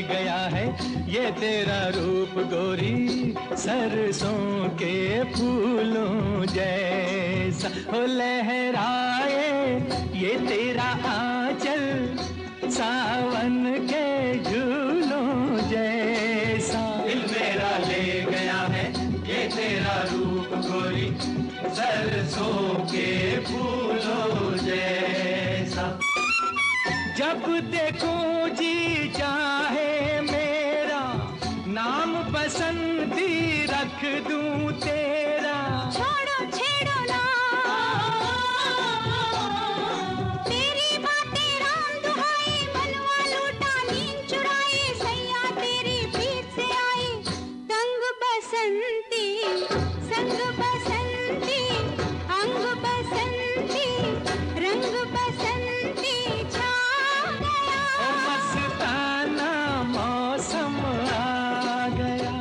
गया है ये तेरा रूप गोरी, सरसों के फूलों जैसा हो लहराए ये तेरा आंचल, सावन के झूलों जैसा। दिल मेरा ले गया है ये तेरा रूप गोरी, सरसों के फूलों जैसा। जब देखूं जी चाहे मेरा नाम बसंती रख दूं तेरा। छोड़ो छेड़ो ना तेरी बातें राम दुहाई, मनवा लूटा नींद चुराई, सैया तेरी पीठ से आई संग बसंती, संग बसंती, अंग बसंती, रंग बसंती छा गया। ओ मस्ताना मौसम आ गया।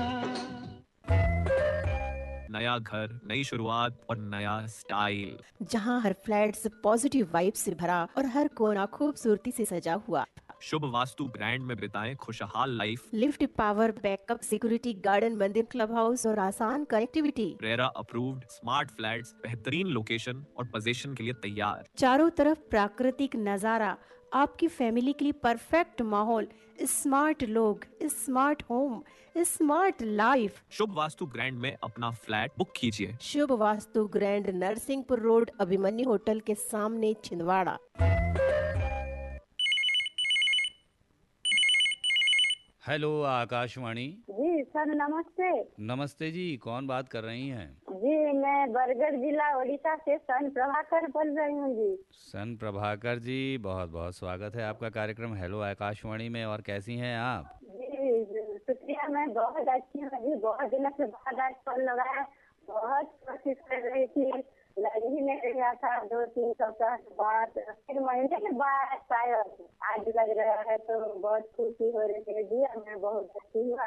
नया घर, नई शुरुआत और नया स्टाइल। जहां हर फ्लैट पॉजिटिव वाइब से भरा और हर कोना खूबसूरती से सजा हुआ। शुभ वास्तु ब्रांड में बिताएं खुशहाल life. Lift, power, backup, security, garden, मंदिर, क्लब हाउस और आसान connectivity. RERA approved smart flats, बेहतरीन लोकेशन और पोजीशन के लिए तैयार। चारों तरफ प्राकृतिक नजारा, आपकी फैमिली के लिए परफेक्ट माहौल, स्मार्ट लोग, smart home, smart life. Shubh Vastu Grand में अपना फ्लैट बुक कीजिए। Shubh Vastu Grand, Narsinghpur road, Abhimanyu hotel के सामने, छिंदवाड़ा। हेलो आकाशवाणी। जी सर नमस्ते। नमस्ते जी, कौन बात कर रही हैं? जी मैं बरगढ़ जिला उड़ीसा से सन प्रभाकर बोल रही हूँ जी। सन प्रभाकर जी, बहुत बहुत स्वागत है आपका कार्यक्रम हेलो आकाशवाणी में। और कैसी हैं आप? जी शुक्रिया, मैं बहुत अच्छी हूँ जी। बहुत दिनों से बाद आज फोन लगाया, बहुत कोशिश कर रही थी, लग ही नहीं रहा था। 2-3 सप्ताह के बाद, फिर महीने के बाद शायद आज लग रहा है, तो बहुत खुशी हो रही है जी। मैं बहुत अच्छी हूँ।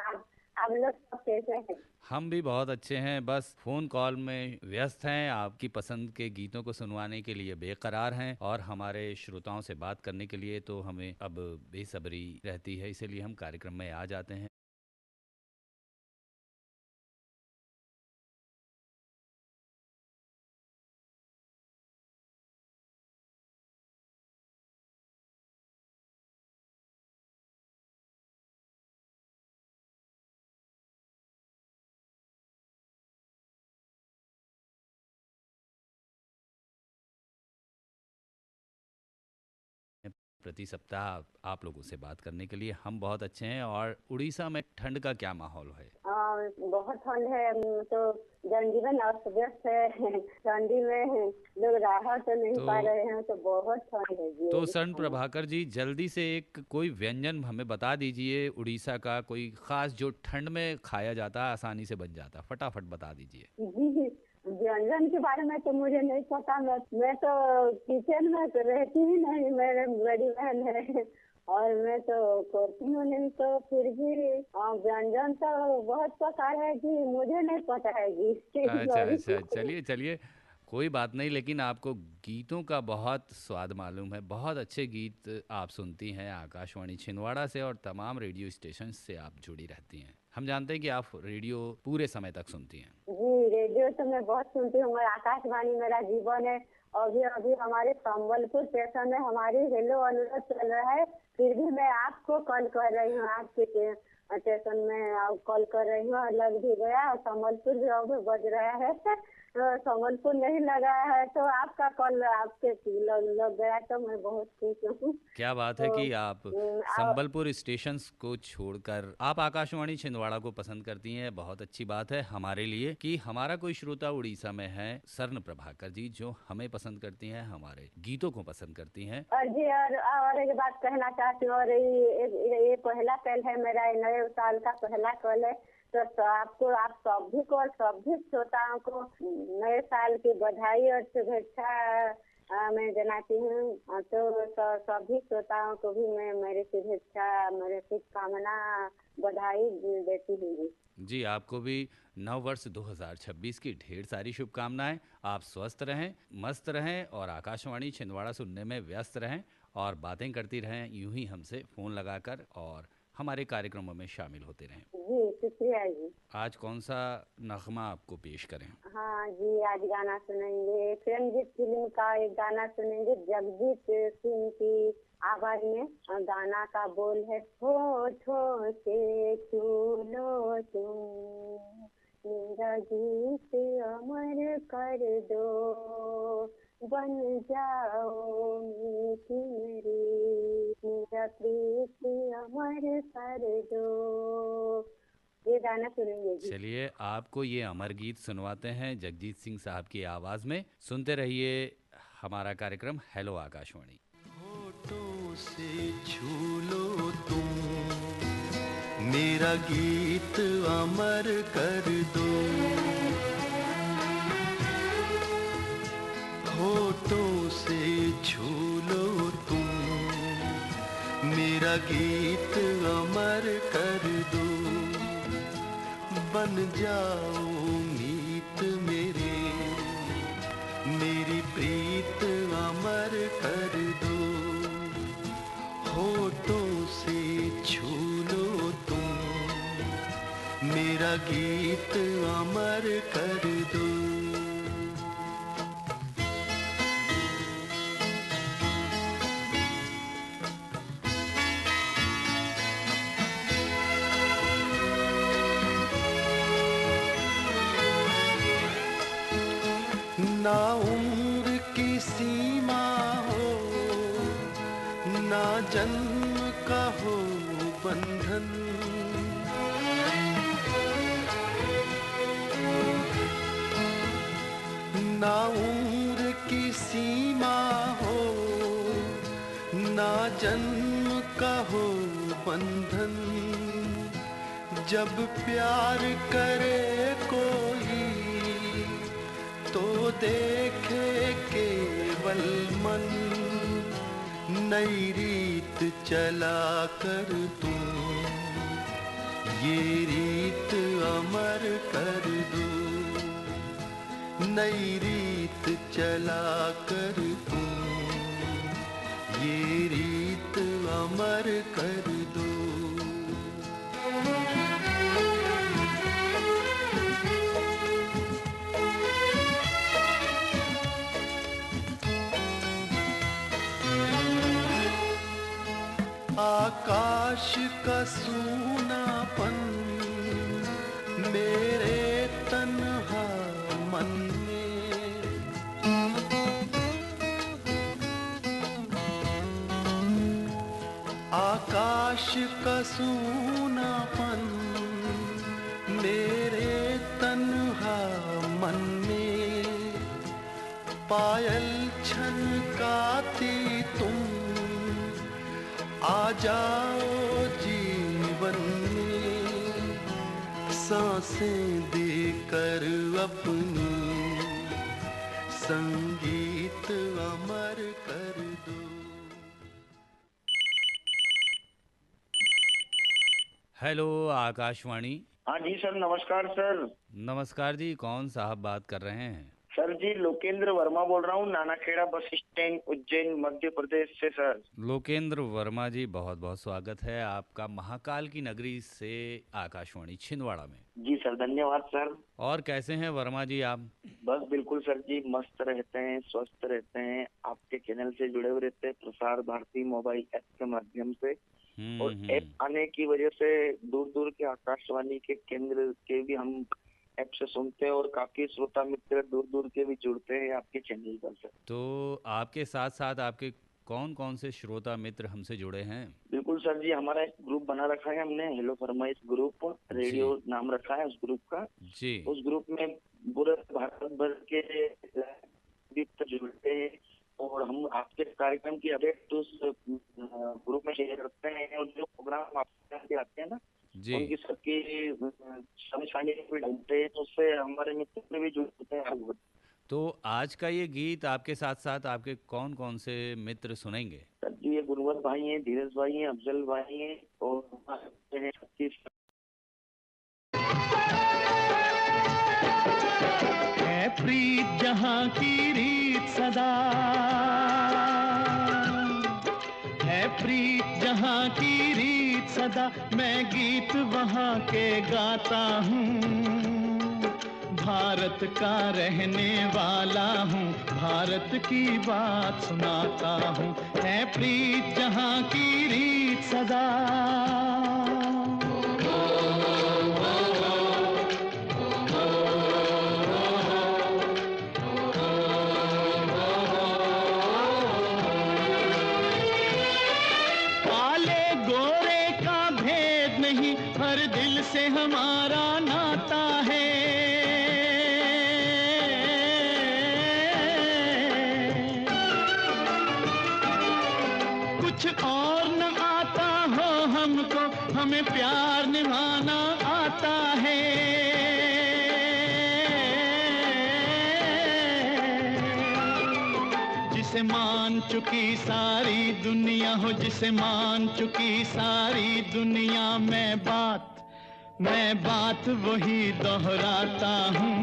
आप लोग सब कैसे हैं? हम भी बहुत अच्छे हैं, बस फोन कॉल में व्यस्त हैं। आपकी पसंद के गीतों को सुनवाने के लिए बेकरार हैं और हमारे श्रोताओं से बात करने के लिए तो हमें अब बेसब्री रहती है, इसीलिए हम कार्यक्रम में आ जाते हैं। प्रति सप्ताह आप लोगों से बात करने के लिए हम बहुत अच्छे हैं। और उड़ीसा में ठंड का क्या माहौल है? बहुत ठंड है, तो जनजीवन अस्त व्यस्त है। ठंडी में लोग राहत तो नहीं पा रहे हैं, तो बहुत ठंड है जी। तो सन प्रभाकर जी, जल्दी से एक कोई व्यंजन हमें बता दीजिए उड़ीसा का, कोई खास जो ठंड में खाया जाता है, आसानी से बन जाता, फटाफट बता दीजिए। जी व्यंजन के बारे में तो मुझे नहीं पता। मैं तो किचन में तो रहती ही नहीं, मेरे बड़ी बहन है और मैं तो करती हूँ नहीं, तो फिर भी व्यंजन तो बहुत प्रकार है जी, मुझे नहीं पता है जी। अच्छा, चलिए कोई बात नहीं, लेकिन आपको गीतों का बहुत स्वाद मालूम है। बहुत अच्छे गीत आप सुनती हैं आकाशवाणी छिंदवाड़ा से और तमाम रेडियो स्टेशन से आप जुड़ी रहती हैं। हम जानते हैं कि आप रेडियो पूरे समय तक सुनती हैं। जी रेडियो तो मैं बहुत सुनती हूँ, आकाशवाणी मेरा जीवन है। अभी अभी हमारे संबलपुर स्टेशन में हमारी हेलो अनुरोध चल रहा है, फिर भी मैं आपको कॉल कर रही हूँ। आपके स्टेशन में कॉल कर रही हूँ, लग भी गया और संबलपुर भी अब बज रहा है। तो संबलपुर नहीं लगा है, तो आपका कॉल आपके लग गया, तो मैं बहुत खुश हूँ। क्या बात है कि आप संबलपुर स्टेशन को छोड़कर आप आकाशवाणी छिंदवाड़ा को पसंद करती हैं। बहुत अच्छी बात है हमारे लिए कि हमारा कोई श्रोता उड़ीसा में है, सर्ण प्रभाकर जी, जो हमें पसंद करती हैं, हमारे गीतों को पसंद करती हैं। और जी और एक बात कहना चाहती हूँ, और ये पहला कॉल है मेरा, नए साल का पहला कॉल है, तो आपको, आप सभी को, सभी श्रोताओं को नए साल की बधाई और शुभेच्छा मैं जनाती हूँ। तो सभी श्रोताओं को भी मैं मेरी शुभेच्छा, मेरे शुभकामना, बधाई देती हूँ जी। आपको भी नव वर्ष 2026 की ढेर सारी शुभकामनाएं। आप स्वस्थ रहें, मस्त रहें और आकाशवाणी छिंदवाड़ा सुनने में व्यस्त रहें और बातें करती रहें यूं ही हमसे फ़ोन लगाकर और हमारे कार्यक्रमों में शामिल होते रहें। जी शुक्रिया जी। आज कौन सा नगमा आपको पेश करें? हाँ जी, आज गाना सुनेंगे प्रेमजीत फिल्म का एक गाना सुनेंगे जगजीत सिंह की आवाज में। और गाना का बोल है होठों से छू लो तुम, मेरा गीत अमर कर दो, बन जाओ मीठी मेरी, मेरा प्रीत अमर कर दो। ये गाना सुनेंगे जी। चलिए आपको ये अमर गीत सुनवाते हैं जगजीत सिंह साहब की आवाज में। सुनते रहिए हमारा कार्यक्रम हेलो आकाशवाणी। होठों से छू लो तुम, मेरा गीत अमर कर दो, होठों से छू लो तुम, मेरा गीत अमर कर दो, बन जाओ मीत मेरे, मेरी प्रीत अमर कर दो, होठों से छू लो तुम, मेरा गीत अमर कर दो। ना उम्र की सीमा हो, ना जन्म का हो बंधन, ना उम्र की सीमा हो, ना जन्म का हो बंधन, जब प्यार करे कोई तो देखे केवल मन, नई रीत चला कर तू, ये रीत अमर कर दो, नई रीत चला कर तू, ये रीत अमर कर दो। आकाश का सूनापन मेरे तन्हा मन में, आकाश का सूनापन मेरे तन्हा मन में, पायल छनकाती तुम, आ जाओ जीवन में, सांसें देकर अपनी, संगीत अमर कर दो। हेलो आकाशवाणी। हाँ जी सर, नमस्कार सर। नमस्कार जी, कौन साहब बात कर रहे हैं? सर जी लोकेंद्र वर्मा बोल रहा हूँ, नानाखेड़ा बस स्टैंड उज्जैन मध्य प्रदेश से सर। लोकेंद्र वर्मा जी, बहुत बहुत स्वागत है आपका महाकाल की नगरी से आकाशवाणी छिंदवाड़ा में। जी सर, धन्यवाद सर। और कैसे हैं वर्मा जी आप? बस बिल्कुल सर जी, मस्त रहते हैं, स्वस्थ रहते हैं, आपके चैनल से जुड़े हुए रहते हैं, प्रसार भारती मोबाइल ऐप के माध्यम से, और ऐप आने की वजह से दूर दूर के आकाशवाणी के केंद्र के भी हम ऐप से सुनते हैं, और काफी श्रोता मित्र दूर दूर के भी जुड़ते हैं आपके चैनल पर सर। तो आपके साथ साथ आपके कौन कौन से श्रोता मित्र हमसे जुड़े हैं? बिल्कुल सर जी, हमारा एक ग्रुप बना रखा है हमने, हेलो फरमाइश ग्रुप, रेडियो नाम रखा है उस ग्रुप का जी। उस ग्रुप में पूरे भारत भर के मित्र जुड़ते हैं, और हम आपके कार्यक्रम की अपडेट उस ग्रुप में शेयर करते हैं, और जो प्रोग्राम आपके आते हैं ना जी, उनकी सबकी समझाने भी ढूंढते हैं, तो उससे हमारे मित्र भी जुड़ते हैं। तो आज का ये गीत आपके साथ साथ आपके कौन कौन से मित्र सुनेंगे? सर जी, ये गुणवंत भाई हैं, धीरज भाई हैं, अफजल भाई हैं, और है प्रीत जहाँ की रीत सदा, है प्रीत जहाँ की रीत रीत सदा मैं गीत वहाँ के गाता हूँ। भारत का रहने वाला हूँ, भारत की बात सुनाता हूँ। है प्रीत जहाँ की रीत सदा। काले गोरे का भेद नहीं, हर दिल से हमारा नाता है। कुछ और न आता हो हमको, हमें प्यार निभाना आता है। जिसे मान चुकी सारी दुनिया हो, जिसे मान चुकी सारी दुनिया, मैं बात वही दोहराता हूँ।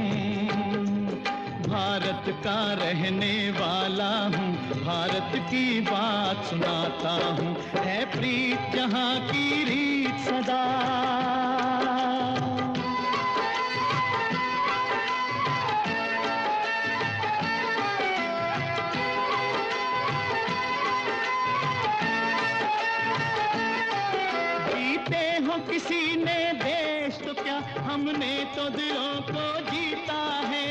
भारत का रहने वाला हूँ, भारत की बात सुनाता हूँ। है प्रीत जहाँ की रीत सदा। जीते हो किसी ने देश तो क्या, हमने तो दिलों को जीता है।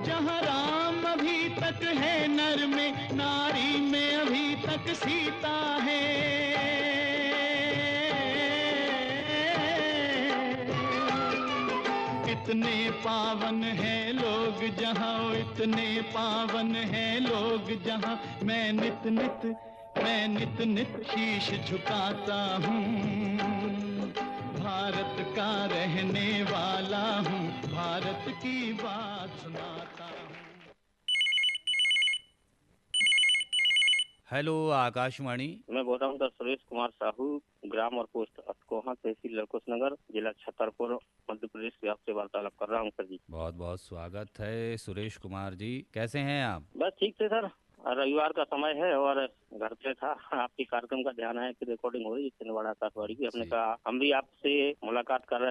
जहाँ राम अभी तक है नर में, नारी में अभी तक सीता है। इतने पावन हैं लोग जहाँ, इतने पावन हैं लोग जहाँ, मैं नित नित शीश झुकाता हूँ। भारत का रहने वाला हूँ, भारत की बात सुनाता हूँ। हेलो आकाशवाणी। मैं बोल रहा हूँ सुरेश कुमार साहू, ग्राम और पोस्ट अतकोहा, तहसील लड़कुश नगर, जिला छतरपुर, मध्य प्रदेश से आपसे वार्तालाप कर रहा हूँ सर जी। बहुत बहुत स्वागत है सुरेश कुमार जी, कैसे हैं आप? बस ठीक से सर, रविवार का समय है और घर पे था, आपके कार्यक्रम का ध्यान है कि रिकॉर्डिंग हो रही है छिंदवाड़ा आकाशवाणी की। हमने कहा हम भी आपसे मुलाकात कर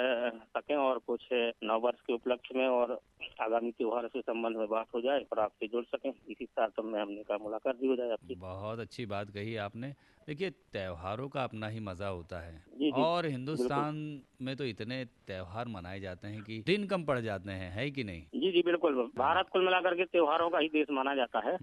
सकें और कुछ नववर्ष के उपलक्ष्य में और आगामी त्योहार से संबंध में बात हो जाए और आपसे जुड़ सकें, इसी साथ में हमने कहा मुलाकात भी हो जाए आपकी। बहुत अच्छी बात कही आपने। देखिए, त्योहारों का अपना ही मजा होता है। जी, और हिंदुस्तान में तो इतने त्योहार मनाए जाते हैं कि दिन कम पड़ जाते हैं, है कि नहीं? जी जी बिल्कुल, भारत कुल मिलाकर के त्योहारों का ही देश माना जाता है।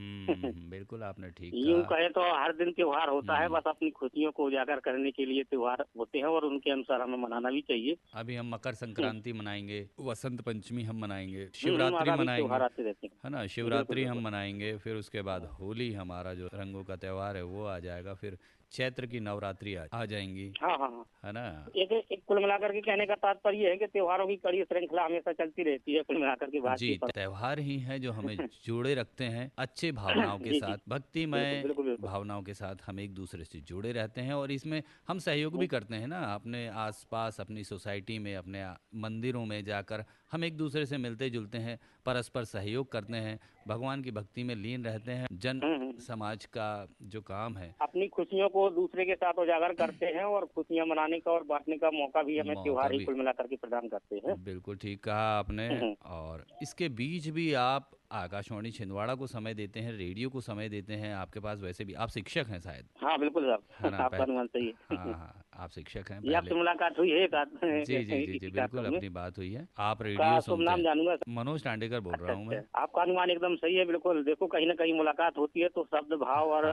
बिल्कुल आपने ठीक यूं कहा। कहे तो हर दिन त्योहार होता है, बस अपनी खुशियों को उजागर करने के लिए त्योहार होते हैं और उनके अनुसार हमें मनाना भी चाहिए। अभी हम मकर संक्रांति मनाएंगे, वसंत पंचमी हम मनाएंगे, शिवरात्रि मनाएंगे, त्योहार आते रहते हैं, है ना, शिवरात्रि हम मनाएंगे, फिर उसके बाद होली हमारा जो रंगों का त्योहार है वो आ जाएगा, फिर चैत्र की नवरात्रि आ जाएंगी। हाँ हाँ हाँ, है ना। एक कुल मिलाकर के कहने का तात्पर्य है कि त्योहारों की कड़ी श्रृंखला हमेशा चलती रहती है कुल मिलाकर के बात। जी, त्योहार ही है जो हमें जोड़े रखते हैं अच्छे भावनाओं के साथ, भक्तिमय भावनाओं के साथ हम एक दूसरे से जुड़े रहते हैं और इसमें हम सहयोग भी करते हैं ना। अपने आसपास, अपनी सोसाइटी में, अपने मंदिरों में जाकर हम एक दूसरे से मिलते जुलते हैं, परस्पर सहयोग करते हैं, भगवान की भक्ति में लीन रहते हैं। जन समाज का जो काम है, अपनी खुशियों को दूसरे के साथ उजागर करते हैं और खुशियां मनाने का और बांटने का मौका भी हमें त्योहार ही कुल मिलाकर के प्रदान करते हैं। बिल्कुल ठीक कहा आपने। और इसके बीच भी आप आकाशवाणी छिंदवाड़ा को समय देते हैं, रेडियो को समय देते हैं। आपके पास वैसे भी, आप शिक्षक हैं शायद? हाँ बिल्कुल साहब, आपका अनुमान सही है। हाँ, आप शिक्षक हैं। आपसे मुलाकात हुई है? जी जी जी जी बिल्कुल, अपनी बात हुई है। आप रेडियो सुनते नाम जानूंगा? मनोज टांडेकर बोल रहा हूँ मैं। आपका अनुमान एकदम सही है, बिल्कुल। देखो, कहीं ना कहीं मुलाकात होती है तो शब्द, भाव और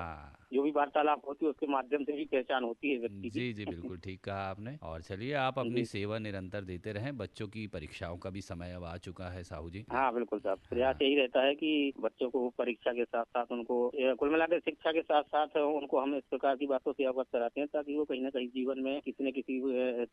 जो भी वार्तालाप होती है उसके माध्यम से भी पहचान होती है व्यक्ति की। जी जी बिल्कुल ठीक कहा आपने। और चलिए, आप अपनी सेवा निरंतर देते रहें। बच्चों की परीक्षाओं का भी समय अब आ चुका है साहू जी। हाँ बिल्कुल साहब, प्रयास यही रहता है कि बच्चों को परीक्षा के साथ साथ उनको कुल मिलाकर शिक्षा के साथ साथ उनको हम इस प्रकार की बातों से अवगत कराते हैं ताकि वो कहीं ना कहीं जीवन में किसी न किसी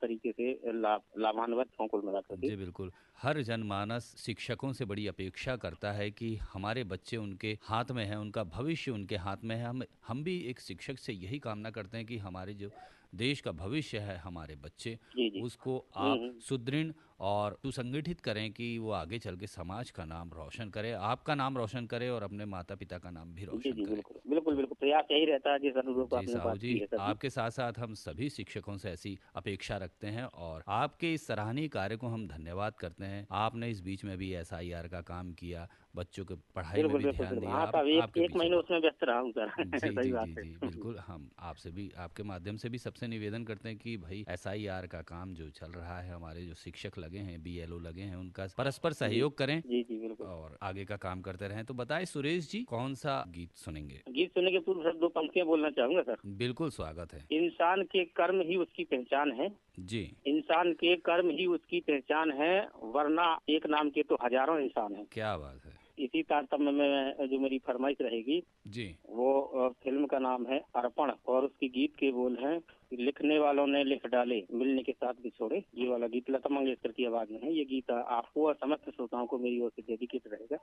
तरीके से लाभान्वित हों कुल मिलाकर। जी बिल्कुल, हर जनमानस शिक्षकों से बड़ी अपेक्षा करता है कि हमारे बच्चे उनके हाथ में है, उनका भविष्य उनके हाथ में है। हम भी एक शिक्षक से यही कामना करते हैं कि हमारे जो देश का भविष्य है, हमारे बच्चे, उसको आप सुदृढ़ और सुसंगठित करें कि वो आगे चल के समाज का नाम रोशन करे, आपका नाम रोशन करे और अपने माता पिता का नाम भी जी रोशन जी करे। बिल्कुल बिल्कुल बिल्कुल, प्रयास यही रहता है जिस अनुरूप जी आपने साहू बात जी, की है सर जी। आपके साथ साथ हम सभी शिक्षकों से ऐसी अपेक्षा रखते हैं और आपके इस सराहनीय कार्य को हम धन्यवाद करते हैं। आपने इस बीच में भी SIR का काम किया, बच्चों के पढ़ाई में बिल्कुल भी बिल्कुल ध्यान बिल्कुल, दिया, हाँ आप साहब, आपके एक पीछे महीने उसमें व्यस्त रहा हूँ सर। जी सही जी बात जी है। जी बिल्कुल। हम आपसे भी आपके माध्यम से भी सबसे निवेदन करते हैं कि भाई SIR का काम जो चल रहा है, हमारे जो शिक्षक लगे हैं, BLO लगे हैं, उनका परस्पर सहयोग करें जी जी बिल्कुल। और आगे का काम करते रहें। तो बताएं सुरेश जी, कौन सा गीत सुनेंगे? गीत सुनने के पूर्व सर 2 पंक्तियां बोलना चाहूंगा सर। बिल्कुल स्वागत है इंसान के कर्म ही उसकी पहचान है, जी। इंसान के कर्म ही उसकी पहचान है, वरना एक नाम के तो हजारों इंसान हैं। क्या बात है इसी तारतम्य में जो मेरी फरमाइश रहेगी जी। वो फिल्म का नाम है अर्पण और उसकी गीत के बोल हैं, लिखने वालों ने लिख डाले मिलने के साथ बिछोड़े। ये वाला गीत लता मंगेशकर की आवाज में है। ये गीत आपको और समस्त श्रोताओं को मेरी ओर से डेडिकेट रहेगा।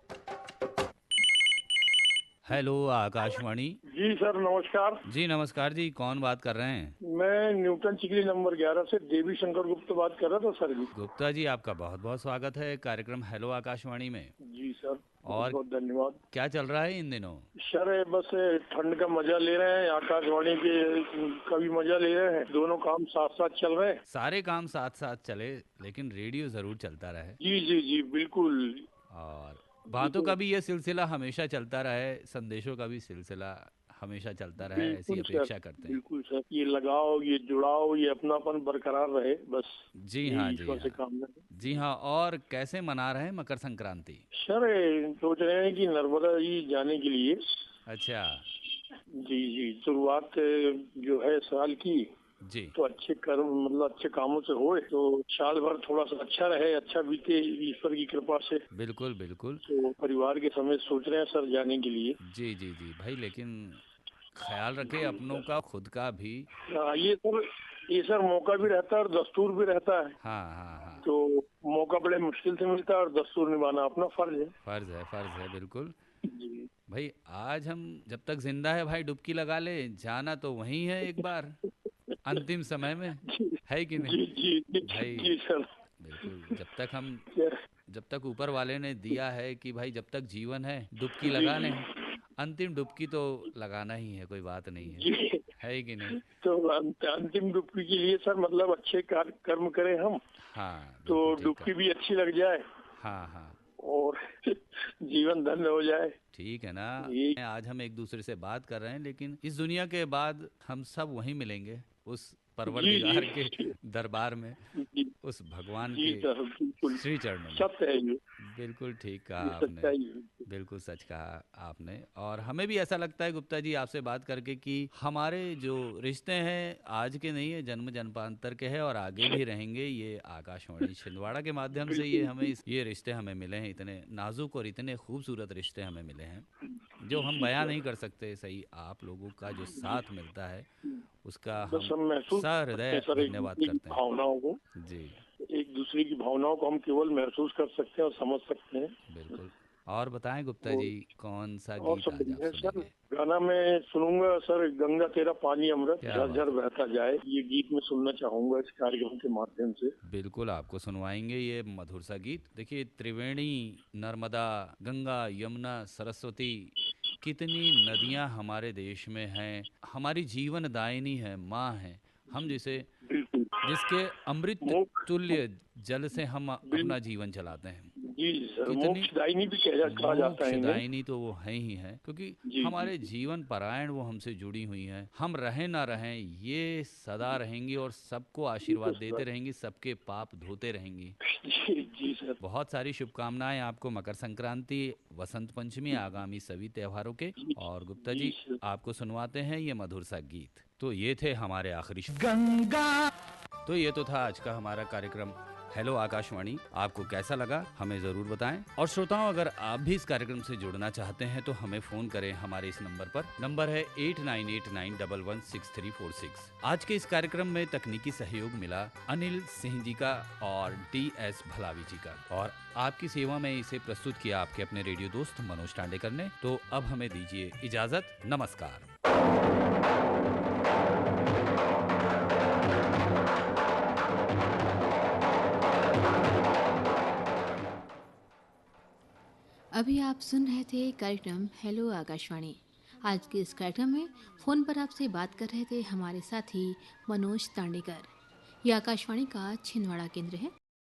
हेलो आकाशवाणी। जी सर नमस्कार। जी नमस्कार जी, कौन बात कर रहे हैं? मैं न्यूटन चिकली नंबर 11 से देवी शंकर गुप्ता बात कर रहा था सर जी। गुप्ता जी, आपका बहुत बहुत स्वागत है कार्यक्रम हेलो आकाशवाणी में। जी सर, और बहुत धन्यवाद। क्या चल रहा है इन दिनों? सर बस ठंड का मजा ले रहे हैं, आकाशवाणी के का भी मजा ले रहे हैं, दोनों काम साथ साथ चल रहे हैं। सारे काम साथ साथ चले, लेकिन रेडियो जरूर चलता रहे। जी जी जी बिल्कुल। और बातों का भी ये सिलसिला हमेशा चलता रहे, संदेशों का भी सिलसिला हमेशा चलता रहे, ऐसी बिल्कुल अपेक्षा सर, करते हैं। बिल्कुल सर, ये लगाव, ये जुड़ाव, ये अपनापन बरकरार रहे, बस जी यही हाँ जी ईश्वर से हाँ कामना है। जी हाँ। और कैसे मना रहे हैं मकर संक्रांति? सर सोच रहे हैं कि नर्मदा जी जाने के लिए। अच्छा जी जी, शुरुआत जो है साल की जी। तो अच्छे कर्म मतलब अच्छे कामों से होए तो साल भर थोड़ा सा अच्छा रहे, अच्छा बीते ईश्वर की कृपा से। बिल्कुल बिल्कुल। तो परिवार के समेत सोच रहे हैं सर जाने के लिए। जी जी जी भाई, लेकिन ख्याल रखे अपनों का, खुद का भी। ये सर मौका भी रहता है और दस्तूर भी रहता है। हाँ हाँ हाँ, तो मौका बड़े मुश्किल से मिलता है और दस्तूर निभाना अपना फर्ज है। फर्ज है बिल्कुल। जी भाई आज हम जब तक जिंदा है भाई डुबकी लगा ले, जाना तो वही है एक बार अंतिम समय में, है कि नहीं? जी जी जी, भाई जी सर बिल्कुल। जब तक ऊपर वाले ने दिया है कि भाई जब तक जीवन है डुबकी लगा लें, अंतिम डुबकी तो लगाना ही है, कोई बात नहीं है कि नहीं? तो अंतिम डुबकी के लिए सर मतलब अच्छे कर्म करें हम। हाँ तो बिल्कुल ठीक डुबकी है। भी अच्छी लग जाए हाँ हाँ और जीवन धन्य हो जाए। ठीक है ना। ये- आज हम एक दूसरे से बात कर रहे हैं, लेकिन इस दुनिया के बाद हम सब वहीं मिलेंगे, उस परवरदिगार जी, के दरबार में, जी उस भगवान जी के सर बिल्कुल श्री चरणों में। सत्य है ये, बिल्कुल ठीक कहा ये आपने, सच्चाई है। बिल्कुल सच कहा आपने। और हमें भी ऐसा लगता है गुप्ता जी आपसे बात करके कि हमारे जो रिश्ते हैं आज के नहीं है, जन्म जन्मांतर के हैं और आगे भी रहेंगे। ये आकाशवाणी छिंदवाड़ा के माध्यम से ये रिश्ते हमें मिले हैं, इतने नाजुक और इतने खूबसूरत रिश्ते हमें मिले हैं जो हम बयां नहीं कर सकते। सही, आप लोगों का जो साथ मिलता है उसका बस हम हम महसूस सहृदय करते हैं सर एक धन्यवाद दूसरे की करते हैं। भावनाओं को, जी एक दूसरे की भावनाओं को हम केवल महसूस कर सकते हैं और समझ सकते हैं। बिल्कुल। और बताएं गुप्ता जी, कौन सा और गीत सब आज आप बढ़िया सर। सुनेंगे? गाना मैं सुनूंगा सर गंगा तेरा पानी अमृत क्या झरझर बहता जाए, ये गीत मैं सुनना चाहूंगा इस कार्यक्रम के माध्यम से। बिल्कुल आपको सुनवाएंगे ये मधुर सा गीत। देखिए, त्रिवेणी, नर्मदा, गंगा, यमुना, सरस्वती, कितनी नदियां हमारे देश में हैं, हमारी जीवन दायिनी है, माँ है, हम बिल्कुल जिसके अमृत मोक्ष तुल्य जल से हम अपना जीवन चलाते हैं। जी सर, कितनी मोक्षदायिनी भी कहा जाता है इन्हें। मोक्षदायिनी तो वो है ही है, क्योंकि जी, हमारे जी। जीवन परायण वो हमसे जुड़ी हुई हैं। हम रहें ना रहें ये सदा रहेंगी और सबको आशीर्वाद देते रहेंगी, सबके पाप धोते रहेंगी। जी जी सर, बहुत सारी शुभकामनाएं आपको मकर संक्रांति, वसंत पंचमी, आगामी सभी त्योहारों के। और गुप्ता जी आपको सुनवाते हैं ये मधुर सा गीत। तो ये थे हमारे आखिरी गंगा। तो ये तो था आज का हमारा कार्यक्रम हेलो आकाशवाणी। आपको कैसा लगा हमें ज़रूर बताएं। और श्रोताओं, अगर आप भी इस कार्यक्रम से जुड़ना चाहते हैं तो हमें फ़ोन करें हमारे इस नंबर पर। नंबर है 8989116346। आज के इस कार्यक्रम में तकनीकी सहयोग मिला अनिल सिंह जी का और DS भलावी जी का, और आपकी सेवा में इसे प्रस्तुत किया आपके अपने रेडियो दोस्त मनोज टांडेकर ने। तो अब हमें दीजिए इजाज़त, नमस्कार। अभी आप सुन रहे थे कार्यक्रम हेलो आकाशवाणी। आज के इस कार्यक्रम में फ़ोन पर आपसे बात कर रहे थे हमारे साथी मनोज तांडेकर। ये आकाशवाणी का छिंदवाड़ा केंद्र है।